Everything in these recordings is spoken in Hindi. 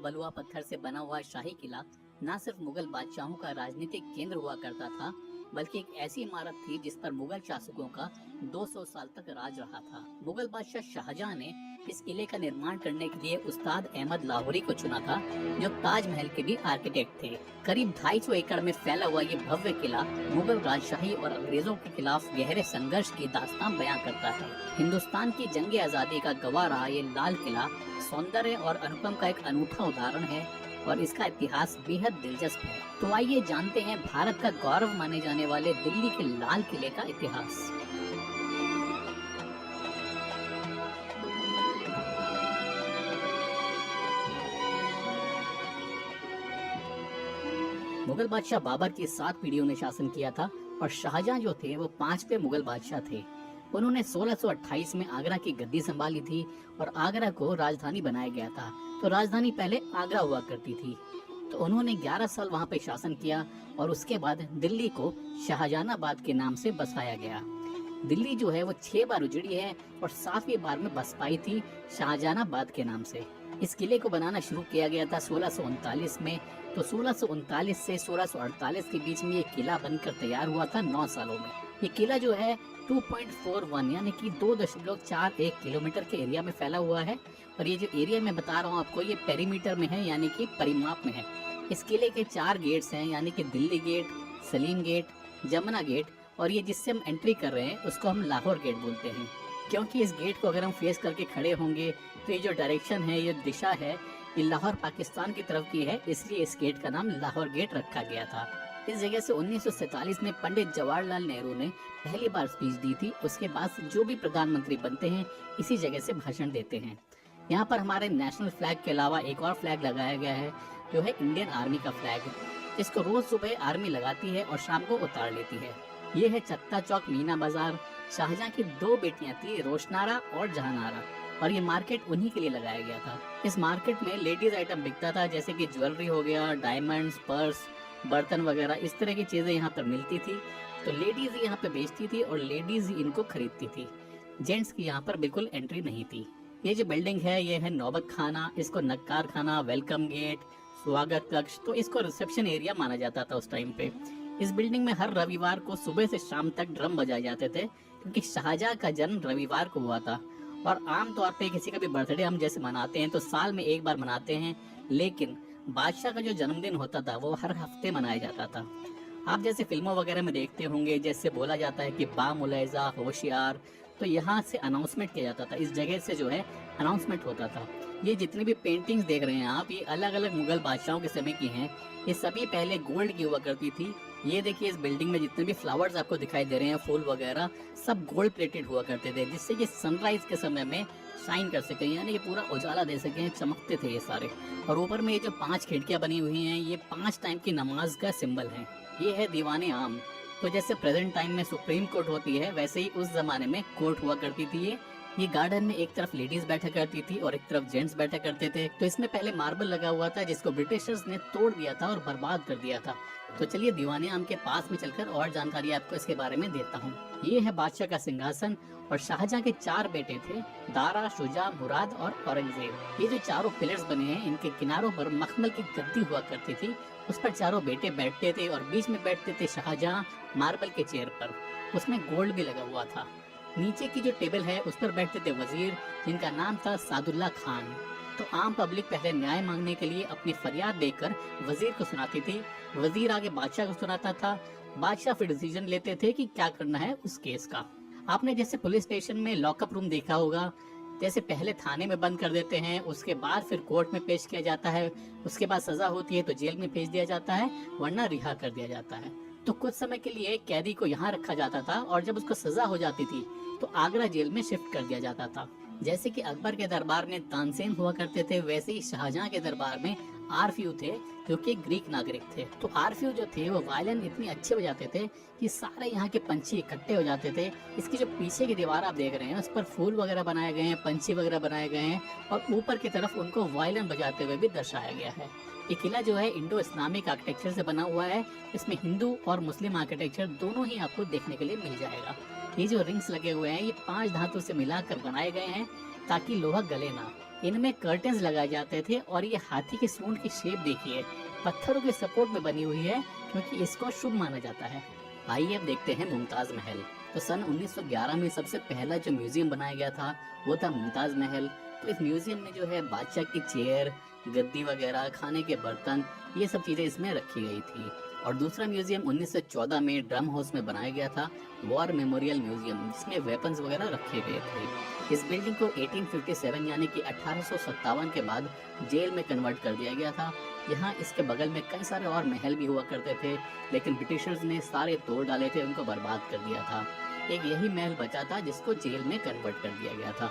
बलुआ पत्थर से बना हुआ शाही किला न सिर्फ मुगल बादशाहों का राजनीतिक केंद्र हुआ करता था, बल्कि एक ऐसी इमारत थी जिस पर मुगल शासकों का 200 साल तक राज रहा था। मुगल बादशाह शाहजहां ने इस किले का निर्माण करने के लिए उस्ताद अहमद लाहौरी को चुना था, जो ताजमहल के भी आर्किटेक्ट थे। करीब 250 एकड़ में फैला हुआ ये भव्य किला मुगल राजशाही और अंग्रेजों के खिलाफ गहरे संघर्ष की दास्तान बयां करता है। हिंदुस्तान की जंग आजादी का गवाह रहा ये लाल किला सौंदर्य और अनुपम का एक अनूठा उदाहरण है और इसका इतिहास बेहद दिलचस्प है। तो आइए जानते हैं भारत का गौरव माने जाने वाले दिल्ली के लाल किले का इतिहास। मुगल बादशाह बाबर की 7 पीढ़ियों ने शासन किया था और शाहजहां जो थे वो 5वें मुगल बादशाह थे। उन्होंने 1628 में आगरा की गद्दी संभाली थी और आगरा को राजधानी बनाया गया था। तो राजधानी पहले आगरा हुआ करती थी, तो उन्होंने 11 साल वहां पे शासन किया और उसके बाद दिल्ली को शाहजहानाबाद के नाम से बसाया गया। दिल्ली जो है वो 6 बार उजड़ी है और 7वीं बार में बस पाई थी शाहजहानाबाद के नाम से। इस किले को बनाना शुरू किया गया था 1639 में। तो 1639 से 1648 के बीच में ये किला बनकर तैयार हुआ था 9 सालों में। ये किला जो है 2.41 यानी कि 2.41 किलोमीटर के एरिया में फैला हुआ है और ये जो एरिया मैं बता रहा हूँ आपको ये पेरीमीटर में है यानी कि परिमाप में है। इस किले के 4 गेट्स हैं यानी कि Delhi gate, Salim gate, Jamuna gate और ये जिससे हम एंट्री कर रहे हैं उसको हम लाहौर गेट बोलते हैं, क्योंकि इस गेट को अगर हम फेस करके खड़े होंगे तो ये जो डायरेक्शन है, ये दिशा है, ये लाहौर पाकिस्तान की तरफ की है, इसलिए इस गेट का नाम लाहौर गेट रखा गया था। इस जगह से 1947 में पंडित जवाहरलाल नेहरू ने पहली बार स्पीच दी थी। उसके बाद जो भी प्रधानमंत्री बनते हैं इसी जगह से भाषण देते हैं। यहाँ पर हमारे नेशनल फ्लैग के अलावा एक और फ्लैग लगाया गया है जो है इंडियन आर्मी का फ्लैग, जिसको रोज सुबह आर्मी लगाती है और शाम को उतार लेती है। ये है चत्ता चौक मीना बाजार। शाहजहां की 2 बेटियां थी, रोशनारा और जहानारा, और ये मार्केट उन्हीं के लिए लगाया गया था। इस मार्केट में लेडीज आइटम बिकता था, जैसे कि ज्वेलरी हो गया, डायमंड्स, पर्स, बर्तन वगैरह, इस तरह की चीजें यहाँ पर मिलती थी। तो लेडीज यहाँ पे बेचती थी और लेडीज ही इनको खरीदती थी। जेंट्स की यहाँ पर बिल्कुल एंट्री नहीं थी। ये जो बिल्डिंग है ये है नौबत खाना, इसको नक्कार खाना, वेलकम गेट, स्वागत कक्ष, तो इसको रिसेप्शन एरिया माना जाता था उस टाइम पे। इस बिल्डिंग में हर रविवार को सुबह से शाम तक ड्रम बजाए जाते थे, क्योंकि शाहजहां का जन्म रविवार को हुआ था। और आमतौर पे किसी का भी बर्थडे हम जैसे मनाते हैं तो साल में एक बार मनाते हैं, लेकिन बादशाह का जो जन्मदिन होता था वो हर हफ्ते मनाया जाता था। आप जैसे फिल्मों वगैरह में देखते होंगे, जैसे बोला जाता है कि बामुलैजा होशियार, तो यहाँ से अनाउंसमेंट किया जाता था। इस जगह से जो है अनाउंसमेंट होता था। ये जितनी भी पेंटिंग्स देख रहे हैं आप, ये अलग अलग मुगल बादशाहों के समय की हैं। ये सभी पहले गोल्ड की हुआ करती थी। ये देखिए इस बिल्डिंग में जितने भी फ्लावर्स आपको दिखाई दे रहे हैं, फूल वगैरह, सब गोल्ड प्लेटेड हुआ करते थे, जिससे ये सनराइज के समय में शाइन कर सके, यानी कि पूरा उजाला दे सके, चमकते थे ये सारे। और ऊपर में ये जो 5 खिड़कियां बनी हुई हैं, ये 5 टाइम की नमाज का सिंबल है। ये है दीवाने आम। तो जैसे प्रेजेंट टाइम में सुप्रीम कोर्ट होती है, वैसे ही उस जमाने में कोर्ट हुआ करती थी। ये गार्डन में एक तरफ लेडीज बैठा करती थी और एक तरफ जेंट्स बैठा करते थे। तो इसमें पहले मार्बल लगा हुआ था, जिसको ब्रिटिशर्स ने तोड़ दिया था और बर्बाद कर दिया था। तो चलिए दीवाने आम के पास में चलकर और जानकारी आपको इसके बारे में देता हूँ। ये है बादशाह का सिंहासन और शाहजहां के 4 बेटे थे, दारा, शुजा, मुराद और औरंगजेब। ये जो चारों पिलर्स बने हैं, इनके किनारों पर मखमल की गद्दी हुआ करती थी, उस पर चारों बेटे बैठते थे और बीच में बैठते थे शाहजहां मार्बल के चेयर पर। उसमें गोल्ड भी लगा हुआ था। नीचे की जो टेबल है उस पर बैठते थे वजीर, जिनका नाम था सादुल्ला खान। तो आम पब्लिक पहले न्याय मांगने के लिए अपनी फरियाद देकर वजीर को सुनाती थी, वजीर आगे बादशाह को सुनाता था, बादशाह फिर डिसीजन लेते थे कि क्या करना है उस केस का। आपने जैसे पुलिस स्टेशन में लॉकअप रूम देखा होगा, जैसे पहले थाने में बंद कर देते हैं, उसके बाद फिर कोर्ट में पेश किया जाता है, उसके बाद सजा होती है तो जेल में भेज दिया जाता है, वरना रिहा कर दिया जाता है। तो कुछ समय के लिए कैदी को यहाँ रखा जाता था और जब उसको सजा हो जाती थी तो आगरा जेल में शिफ्ट कर दिया जाता था। जैसे कि अकबर के दरबार में तानसेन हुआ करते थे, वैसे ही शाहजहां के दरबार में आरफ्यू थे, जो कि ग्रीक नागरिक थे। तो आरफ्यू जो थे वो वायलिन इतने अच्छे बजाते थे कि सारे यहाँ के पंछी इकट्ठे हो जाते थे। इसकी जो पीछे की दीवार आप देख रहे हैं उस पर फूल वगैरह बनाए गए हैं, पंछी वगैरह बनाए गए हैं और ऊपर की तरफ उनको वायलिन बजाते हुए भी दर्शाया गया है। ये किला जो है इंडो इस्लामिक आर्किटेक्चर से बना हुआ है। इसमें हिंदू और मुस्लिम आर्किटेक्चर दोनों ही आपको देखने के लिए मिल जाएगा। ये जो रिंग्स लगे हुए हैं ये 5 धातु से मिलाकर बनाए गए हैं ताकि लोहा गले ना। इनमें कर्टेन्स लगाए जाते थे और ये हाथी के सूंड की शेप देखिए, पत्थरों के सपोर्ट में बनी हुई है क्योंकि इसको शुभ माना जाता है। आइए अब देखते हैं मुमताज महल। तो सन 1911 में सबसे पहला जो म्यूजियम बनाया गया था वो था मुमताज महल। तो इस म्यूजियम में जो है बादशाह की चेयर, गद्दी वगैरह, खाने के बर्तन, ये सब चीजें इसमें रखी गई थी। और दूसरा म्यूजियम 1914 में ड्रम हाउस में बनाया गया था, वॉर मेमोरियल म्यूजियम, जिसमें वेपन्स वगैरह रखे गए थे। इस बिल्डिंग को 1857 यानी कि 1857 के बाद जेल में कन्वर्ट कर दिया गया था। यहाँ इसके बगल में कई सारे और महल भी हुआ करते थे, लेकिन ब्रिटिशर्स ने सारे तोड़ डाले थे, उनको बर्बाद कर दिया था। एक यही महल बचा था जिसको जेल में कन्वर्ट कर दिया गया था।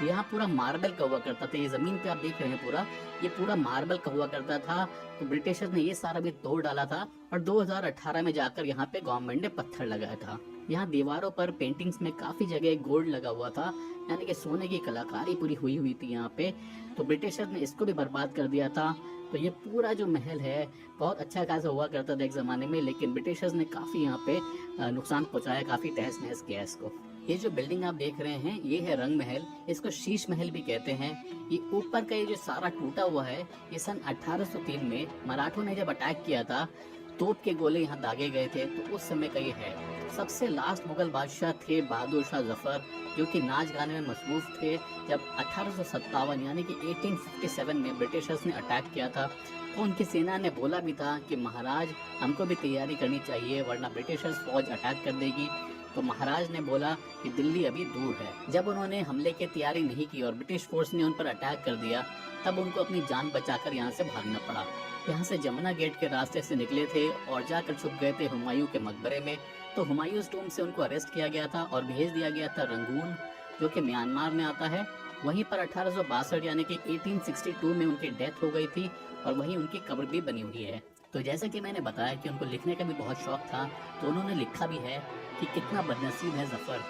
यहाँ पूरा मार्बल का हुआ करता था, ये जमीन पे आप देख रहे हैं पूरा, ये पूरा मार्बल का हुआ करता था। तो ब्रिटिशर्स ने ये सारा भी तोड़ डाला था और 2018 में जाकर यहाँ पे गवर्नमेंट ने पत्थर लगाया था। यहाँ दीवारों पर पेंटिंग्स में काफी जगह गोल्ड लगा हुआ था, यानी कि सोने की कलाकारी पूरी हुई हुई थी यहाँ पे। तो ब्रिटिशर्स ने इसको भी बर्बाद कर दिया था। तो ये पूरा जो महल है बहुत अच्छा खासा हुआ करता था एक ज़माने में, लेकिन ब्रिटिशर्स ने काफ़ी यहाँ पे नुकसान पहुंचाया, काफ़ी तहस नहस किया इसको। ये जो बिल्डिंग आप देख रहे हैं ये है रंग महल, इसको शीश महल भी कहते हैं। ये ऊपर का ये जो सारा टूटा हुआ है, ये सन 1803 में मराठों ने जब अटैक किया था, तोप के गोले यहाँ दागे गए थे, तो उस समय का ये है। सबसे लास्ट मुगल बादशाह थे बहादुर शाह जफर, जो कि नाच गाने में मसरूफ थे। जब 1857 यानी कि 1857 में ब्रिटिशर्स ने अटैक किया था, तो उनकी सेना ने बोला भी था कि महाराज हमको भी तैयारी करनी चाहिए वरना ब्रिटिशर्स फौज अटैक कर देगी। तो महाराज ने बोला कि दिल्ली अभी दूर है। जब उन्होंने हमले की तैयारी नहीं की और ब्रिटिश फोर्स ने उन पर अटैक कर दिया, तब उनको अपनी जान बचाकर यहाँ से भागना पड़ा। यहाँ से जमुना गेट के रास्ते से निकले थे और जाकर छुप गए थे हुमायूं के मकबरे में। तो हुमायूंस टूम से उनको अरेस्ट किया गया था और भेज दिया गया था रंगून, जो कि म्यांमार में आता है। वहीं पर 1862 यानी कि 1862 में उनकी डेथ हो गई थी और वहीं उनकी कब्र भी बनी हुई है। तो जैसा कि मैंने बताया कि उनको लिखने का भी बहुत शौक था, तो उन्होंने लिखा भी है कि कितना बदनसीब है जफर,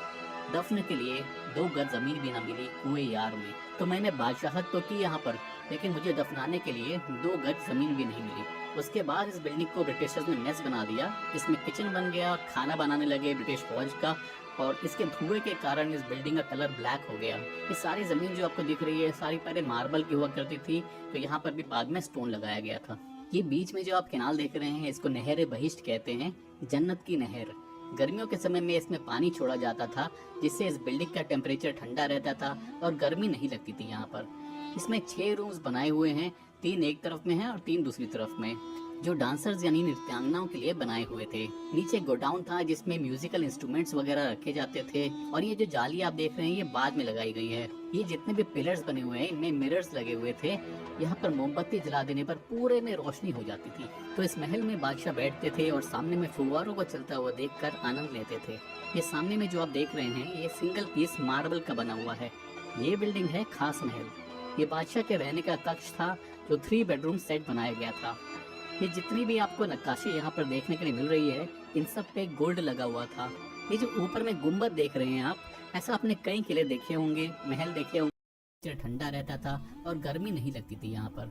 दफन के लिए 2 गज जमीन भी ना मिली कुएं यार में। तो मैंने बादशाहत तो की यहाँ पर, लेकिन मुझे दफनाने के लिए 2 गज जमीन भी नहीं मिली। उसके बाद इस बिल्डिंग को ब्रिटिशर्स ने मेस बना दिया, इसमें किचन बन गया, खाना बनाने लगे ब्रिटिश फौज का, और इसके धुएं के कारण इस बिल्डिंग का कलर ब्लैक हो गया। ये सारी जमीन जो आपको दिख रही है सारी पहले मार्बल की हुआ करती थी, तो यहाँ पर भी बाद में स्टोन लगाया गया था। ये बीच में जो आप कैनाल देख रहे हैं इसको नहर बहिश्त कहते हैं, जन्नत की नहर। गर्मियों के समय में इसमें पानी छोड़ा जाता था, जिससे इस बिल्डिंग का टेम्परेचर ठंडा रहता था और गर्मी नहीं लगती थी यहाँ पर। इसमें 6 रूम्स बनाए हुए हैं, 3 एक तरफ में है और 3 दूसरी तरफ में, जो डांसर्स यानी नृत्यांगनाओं के लिए बनाए हुए थे। नीचे गोडाउन था जिसमें म्यूजिकल इंस्ट्रूमेंट्स वगैरह रखे जाते थे। और ये जो जाली आप देख रहे हैं ये बाद में लगाई गई है। ये जितने भी पिलर्स बने हुए हैं इनमें मिरर्स लगे हुए थे, यहाँ पर मोमबत्ती जला देने पर पूरे में रोशनी हो जाती थी। तो इस महल में बादशाह बैठते थे और सामने में फुव्वारों को चलता हुआ देखकर आनंद लेते थे। ये सामने में जो आप देख रहे हैं ये सिंगल पीस मार्बल का बना हुआ है। ये बिल्डिंग है खास महल। ये बादशाह के रहने का कक्ष था जो 3 बेडरूम सेट बनाया गया था। ये जितनी भी आपको नक्काशी यहाँ पर देखने के लिए मिल रही है इन सब पे गोल्ड लगा हुआ था। ये जो ऊपर में गुम्बद देख रहे हैं आप, ऐसा आपने कई किले देखे होंगे, महल देखे होंगे, ठंडा रहता था और गर्मी नहीं लगती थी यहाँ पर।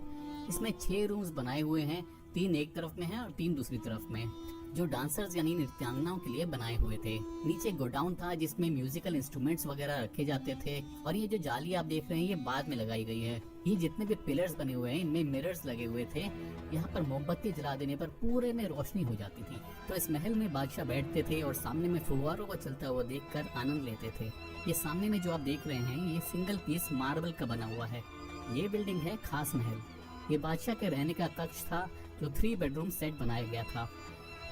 इसमें 6 रूम्स बनाए हुए हैं, 3 एक तरफ में है और 3 दूसरी तरफ में, जो डांसर्स यानी नृत्यांगनाओं के लिए बनाए हुए थे। नीचे गोडाउन था जिसमें म्यूजिकल इंस्ट्रूमेंट्स वगैरह रखे जाते थे। और ये जो जाली आप देख रहे हैं ये बाद में लगाई गई है। ये जितने भी पिलर्स बने हुए हैं इनमें मिरर्स लगे हुए थे, यहाँ पर मोमबत्ती जला देने पर पूरे में रोशनी हो जाती थी। तो इस महल में बादशाह बैठते थे और सामने में फुव्वारों को चलता हुआ देखकर आनंद लेते थे। ये सामने में जो आप देख रहे हैं ये सिंगल पीस मार्बल का बना हुआ है। ये बिल्डिंग है खास महल। ये बादशाह के रहने का कक्ष था जो 3 बेडरूम सेट बनाया गया था।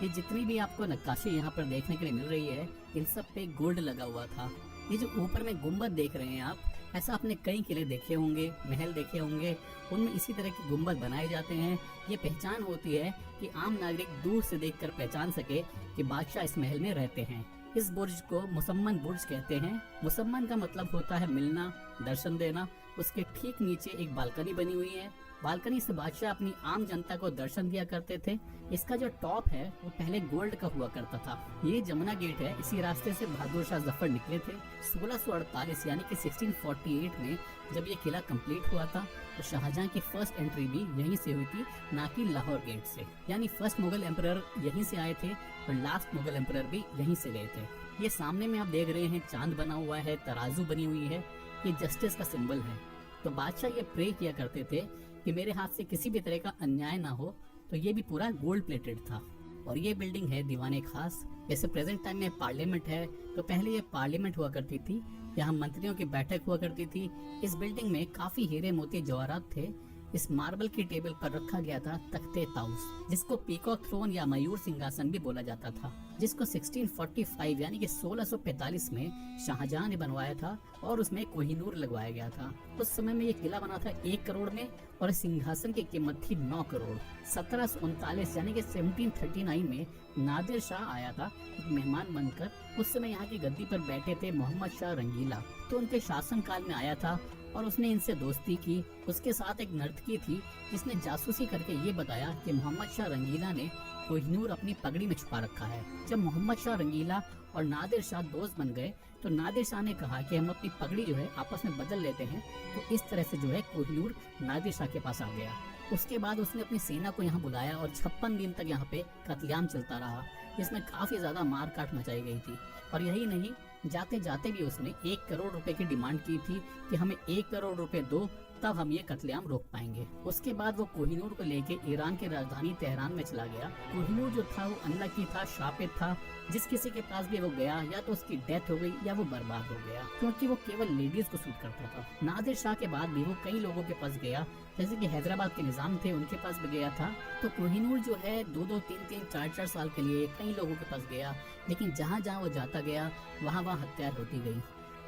ये जितनी भी आपको नक्काशी यहाँ पर देखने के लिए मिल रही है इन सब पे गोल्ड लगा हुआ था। ये जो ऊपर में गुम्बद देख रहे हैं आप, ऐसा आपने कई किले देखे होंगे, महल देखे होंगे, उनमें इसी तरह के गुम्बद बनाए जाते हैं। ये पहचान होती है कि आम नागरिक दूर से देखकर पहचान सके कि बादशाह इस महल में रहते हैं। इस बुर्ज को मुसम्मन बुर्ज कहते हैं। मुसम्मन का मतलब होता है मिलना, दर्शन देना। उसके ठीक नीचे एक बालकनी बनी हुई है। बालकनी से बादशाह अपनी आम जनता को दर्शन दिया करते थे। इसका जो टॉप है वो पहले गोल्ड का हुआ करता था। ये जमुना गेट है, इसी रास्ते से बहादुर शाह जफर निकले थे 1648 यानी कि 1648 में। जब ये किला कंप्लीट हुआ था तो शाहजहां की फर्स्ट एंट्री भी यहीं से हुई थी, ना कि लाहौर गेट से। यानी फर्स्ट मुगल एम्परर यहीं से आए थे और लास्ट मुगल एम्परर भी यहीं से गए थे। ये सामने में आप देख रहे हैं चांद बना हुआ है, तराजू बनी हुई है, ये जस्टिस का सिंबल है। तो बादशाह ये प्रे किया करते थे कि मेरे हाथ से किसी भी तरह का अन्याय ना हो। तो ये भी पूरा गोल्ड प्लेटेड था। और ये बिल्डिंग है दीवाने खास। जैसे प्रेजेंट टाइम में पार्लियामेंट है, तो पहले ये पार्लियामेंट हुआ करती थी, यहाँ मंत्रियों की बैठक हुआ करती थी। इस बिल्डिंग में काफी हीरे मोती जवाहरात थे। इस मार्बल की टेबल पर रखा गया था तख्ते ताउस, जिसको पीकॉक थ्रोन या मयूर सिंहासन भी बोला जाता था, जिसको 1645 यानी कि 1645 में शाहजहां ने बनवाया था और उसमें कोहिनूर लगवाया गया था। उस समय में ये किला बना था 1 करोड़ में और इस सिंहासन की कीमत थी 9 करोड़। 1739 यानी कि 1739 में नादिर शाह आया था एक मेहमान बनकर। उस समय यहाँ की गद्दी पर बैठे थे मोहम्मद शाह रंगीला, तो उनके शासन काल में आया था और उसने इनसे दोस्ती की। उसके साथ एक नर्तकी थी जिसने जासूसी करके ये बताया कि मोहम्मद शाह रंगीला ने कोहिनूर अपनी पगड़ी में छुपा रखा है। जब मोहम्मद शाह रंगीला और नादिर शाह दोस्त बन गए तो नादिर शाह ने कहा कि हम अपनी पगड़ी जो है आपस में बदल लेते हैं। तो इस तरह से जो है कोहिनूर नादिर शाह के पास आ गया। उसके बाद उसने अपनी सेना को यहाँ बुलाया और 56 दिन तक यहाँ पे कत्लेआम चलता रहा, जिसमें काफी ज्यादा मार काट मचाई गई थी। और यही नहीं, जाते जाते भी उसने 1 करोड़ रुपए की डिमांड की थी कि हमें 1 करोड़ रुपए दो, तब हम ये कत्लेआम रोक पाएंगे। उसके बाद वो कोहिनूर को लेके ईरान की राजधानी तेहरान में चला गया। कोहिनूर जो था वो अनलकी था, शापित था। जिस किसी के पास भी वो गया या तो उसकी डेथ हो गई या वो बर्बाद हो गया, क्योंकि वो केवल लेडीज को सूट करता था। नादिर शाह के बाद भी वो कई लोगों के पास गया, जैसे कि हैदराबाद के निजाम थे उनके पास भी गया था। तो कोहिनूर जो है 2-2, 3-3, 4-4 साल के लिए कई लोगों के पास गया, लेकिन जहाँ जहाँ वो जाता गया वहाँ वहाँ हत्या होती गई।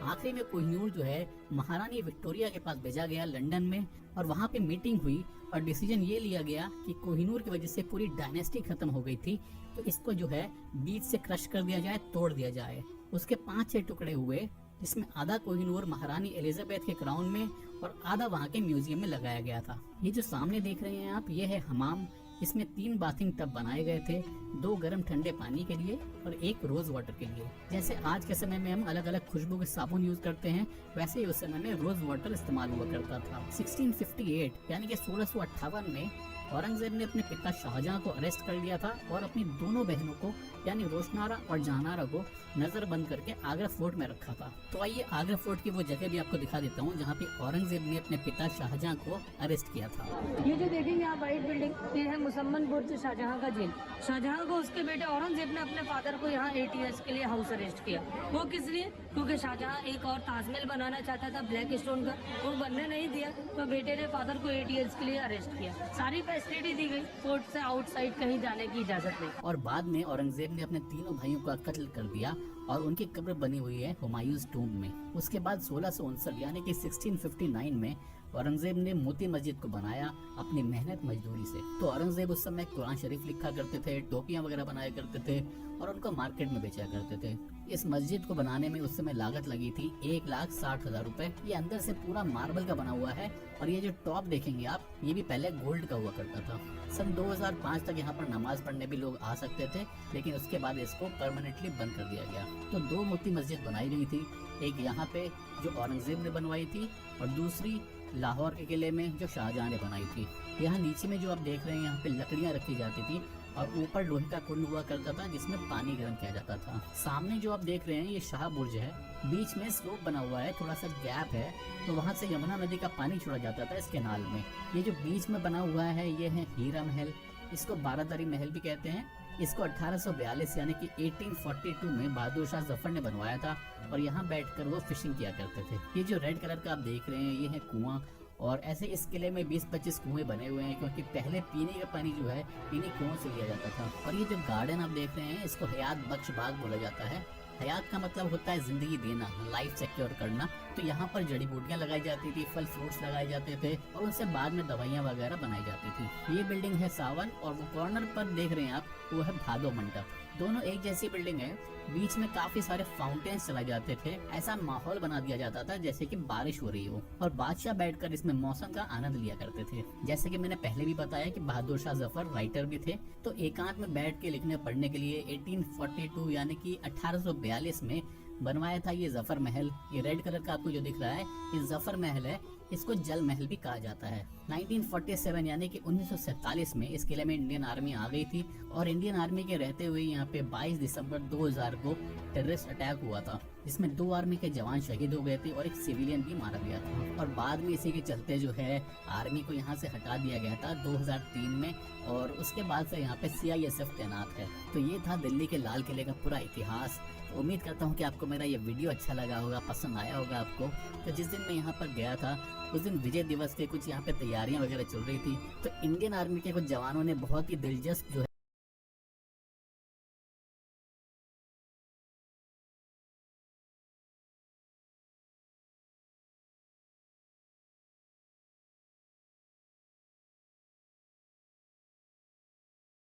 आखिरी में कोहिनूर जो है महारानी विक्टोरिया के पास भेजा गया लंदन में, और वहाँ पे मीटिंग हुई और डिसीजन ये लिया गया कि कोहिनूर की वजह से पूरी डायनेस्टी खत्म हो गई थी, तो इसको जो है बीच से क्रश कर दिया जाए, तोड़ दिया जाए। उसके 5-6 टुकड़े हुए, जिसमें आधा कोहिनूर महारानी एलिजाबेथ के क्राउन में और आधा वहाँ के म्यूजियम में लगाया गया था। ये जो सामने देख रहे हैं आप, ये है हमाम। इसमें 3 बाथिंग टब बनाए गए थे, 2 गर्म ठंडे पानी के लिए और 1 रोज वाटर के लिए। जैसे आज के समय में हम अलग अलग खुशबू के साबुन यूज करते हैं, वैसे ही उस समय में रोज वाटर इस्तेमाल हुआ करता था। 1658 यानी कि 1658 में औरंगजेब ने अपने पिता शाहजहां को अरेस्ट कर लिया था और अपनी दोनों बहनों को यानी रोशनारा और जहानारा को नजर बंद करके आगरा फोर्ट में रखा था। तो आइए आगरा फोर्ट की वो जगह भी आपको दिखा देता हूँ जहाँ पे औरंगजेब ने अपने पिता शाहजहां को अरेस्ट किया था। ये जो देखेंगे आप व्हाइट बिल्डिंग, ये है मुसम्मन बुर्ज शाहजहां का जेल। शाहजहां को उसके बेटे औरंगजेब ने अपने फादर को यहाँ 8 इयर्स के लिए हाउस अरेस्ट किया। वो किस लिए? क्योंकि शाहजहां एक और ताजमहल बनाना चाहता था ब्लैक स्टोन का, वो बनने नहीं दिया, तो बेटे ने फादर को 8 इयर्स के लिए अरेस्ट किया। सारी फैसिलिटी दी गई, कोर्ट से आउटसाइड कहीं जाने की इजाजत नहीं। और बाद में औरंगजेब ने अपने तीनों भाइयों का कत्ल कर दिया और उनकी कब्र बनी हुई है हुमायूंस टूम्ब में। उसके बाद 1659 यानी कि 1659 में औरंगजेब ने मोती मस्जिद को बनाया अपनी मेहनत मजदूरी से। तो औरंगजेब उस समय कुरान शरीफ लिखा करते थे, टोपियां वगैरह बनाया करते थे और उनको मार्केट में बेचा करते थे। इस मस्जिद को बनाने में उस समय लागत लगी थी 1,60,000 रुपए। ये अंदर से पूरा मार्बल का बना हुआ है और ये जो टॉप देखेंगे आप, ये भी पहले गोल्ड का हुआ करता था। सन 2005 तक यहाँ पर नमाज पढ़ने भी लोग आ सकते थे, लेकिन उसके बाद इसको परमानेंटली बंद कर दिया गया। तो 2 मोती मस्जिद बनाई गई थी, एक यहाँ पे जो औरंगजेब ने बनवाई थी और दूसरी लाहौर के किले में जो शाहजहां ने बनाई थी। यहाँ नीचे में जो आप देख रहे हैं, यहाँ पे लकड़ियाँ रखी जाती थी और ऊपर लोहे का कुंड हुआ करता था जिसमें पानी गर्म किया जाता था। सामने जो आप देख रहे हैं ये शाह बुर्ज है, बीच में स्लोप बना हुआ है, थोड़ा सा गैप है, तो वहाँ से यमुना नदी का पानी छोड़ा जाता था इस कैनाल में। ये जो बीच में बना हुआ है ये है हीरा महल, इसको बारादरी महल भी कहते हैं। इसको 1842 यानी कि 1842 में बहादुर शाह जफर ने बनवाया था और यहाँ बैठकर वो फिशिंग किया करते थे। ये जो रेड कलर का आप देख रहे हैं ये है कुआं, और ऐसे इस किले में 20-25 कुएं बने हुए हैं, क्योंकि पहले पीने का पानी जो है इन्हीं कुओं से लिया जाता था। और ये जो गार्डन आप देख रहे हैं इसको हयात बख्श बाग बोला जाता है। हयात का मतलब होता है जिंदगी देना, लाइफ सिक्योर करना। तो यहाँ पर जड़ी बूटियां लगाई जाती थी, फल फ्रूट्स लगाए जाते थे और उनसे बाद में दवाइयाँ वगैरह बनाई जाती थी। ये बिल्डिंग है सावन और वो कॉर्नर पर देख रहे हैं आप, वो है भादो मंडप। दोनों एक जैसी बिल्डिंग है, बीच में काफी सारे फाउंटेन्स चलाए जाते थे। ऐसा माहौल बना दिया जाता था जैसे कि बारिश हो रही हो, और बादशाह बैठकर इसमें मौसम का आनंद लिया करते थे। जैसे कि मैंने पहले भी बताया कि बहादुर शाह जफर राइटर भी थे, तो एकांत में बैठ के लिखने पढ़ने के लिए 1842 यानी कि 1842 में बनवाया था ये जफर महल। ये रेड कलर का आपको जो दिख रहा है ये जफर महल है, इसको जल महल भी कहा जाता है। 1947 यानी कि 1947 में इस किले में इंडियन आर्मी आ गई थी और इंडियन आर्मी के रहते हुए यहाँ पे 22 दिसंबर 2000 को टेररिस्ट अटैक हुआ था। जिसमें 2 आर्मी के जवान शहीद हो गए थे और एक सिविलियन भी मारा गया था। और बाद में इसी के चलते जो है आर्मी को यहाँ से हटा दिया गया था 2003 में, और उसके बाद से यहाँ पे CISF तैनात है। तो ये था दिल्ली के लाल किले का पूरा इतिहास। तो उम्मीद करता हूँ कि आपको मेरा ये वीडियो अच्छा लगा होगा, पसंद आया होगा आपको। तो जिस दिन मैं यहाँ पर गया था उस दिन विजय दिवस के कुछ यहाँ पे तैयारियां वगैरह चल रही थी। तो इंडियन आर्मी के कुछ जवानों ने बहुत ही दिलचस्प जो है